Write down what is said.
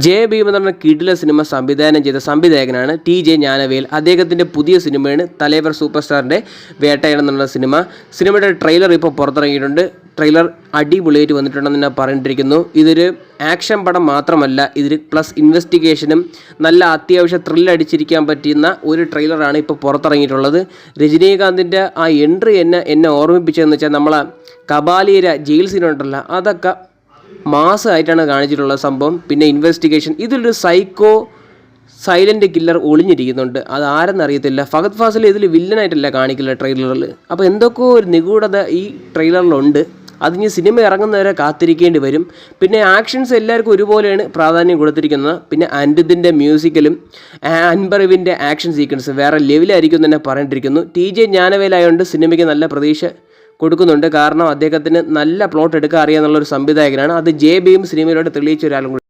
J Bhim എന്ന് പറഞ്ഞ കിടില സിനിമ സംവിധാനം ചെയ്ത സംവിധായകനാണ് ടി.ജെ. ജ്ഞാനവേൽ. അദ്ദേഹത്തിൻ്റെ പുതിയ സിനിമയാണ് തലൈവർ സൂപ്പർ സ്റ്റാറിൻ്റെ വേട്ടയാടൻ എന്നുള്ള സിനിമ. സിനിമയുടെ ട്രെയിലർ ഇപ്പോൾ പുറത്തിറങ്ങിയിട്ടുണ്ട്. ട്രെയിലർ അടിപൊളിയായിട്ട് വന്നിട്ടുണ്ടെന്ന് ഞാൻ പറഞ്ഞിട്ടിരിക്കുന്നു. ഇതൊരു ആക്ഷൻ പടം മാത്രമല്ല, ഇതിൽ പ്ലസ് ഇൻവെസ്റ്റിഗേഷനും നല്ല അത്യാവശ്യം ത്രില്ലടിച്ചിരിക്കാൻ പറ്റുന്ന ഒരു ട്രെയിലറാണ് ഇപ്പോൾ പുറത്തിറങ്ങിയിട്ടുള്ളത്. രജനീകാന്തിൻ്റെ ആ എൻട്രി എന്നെ ഓർമ്മിപ്പിച്ചതെന്ന് വെച്ചാൽ നമ്മളെ കബാലിയര ജയിൽ സീനുണ്ടല്ലോ, അതൊക്കെ മാസമായിട്ടാണ് കാണിച്ചിട്ടുള്ള സംഭവം. പിന്നെ ഇൻവെസ്റ്റിഗേഷൻ, ഇതിലൊരു സൈക്കോ സൈലൻ്റ് കില്ലർ ഒളിഞ്ഞിരിക്കുന്നുണ്ട്. അത് ആരെന്നറിയത്തില്ല. ഫഹദ് ഫാസിൽ ഇതിൽ വില്ലനായിട്ടല്ല കാണിക്കില്ല ട്രെയിലറിൽ. അപ്പോൾ എന്തൊക്കെയോ ഒരു നിഗൂഢത ഈ ട്രെയിലറിലുണ്ട്. അതിന് സിനിമ ഇറങ്ങുന്നവരെ കാത്തിരിക്കേണ്ടി വരും. പിന്നെ ആക്ഷൻസ് എല്ലാവർക്കും ഒരുപോലെയാണ് പ്രാധാന്യം കൊടുത്തിരിക്കുന്നത്. പിന്നെ അനിരുദ്ധിൻ്റെ മ്യൂസിക്കലും അൻപറിവിൻ്റെ ആക്ഷൻ സീക്വൻസ് വേറെ ലെവലായിരിക്കും തന്നെ പറഞ്ഞിട്ടിരിക്കുന്നു. ടി.ജെ. ജ്ഞാനവേലായതുകൊണ്ട് സിനിമയ്ക്ക് നല്ല പ്രതീക്ഷ കൊടുക്കുന്നുണ്ട്. കാരണം അദ്ദേഹത്തിന് നല്ല പ്ലോട്ട് എടുക്കാൻ അറിയാമെന്നുള്ളൊരു സംവിധായകനാണ്. അത് ജെ ഭീം സിനിമയിലൂടെ തെളിയിച്ച ഒരാളും കൂടി.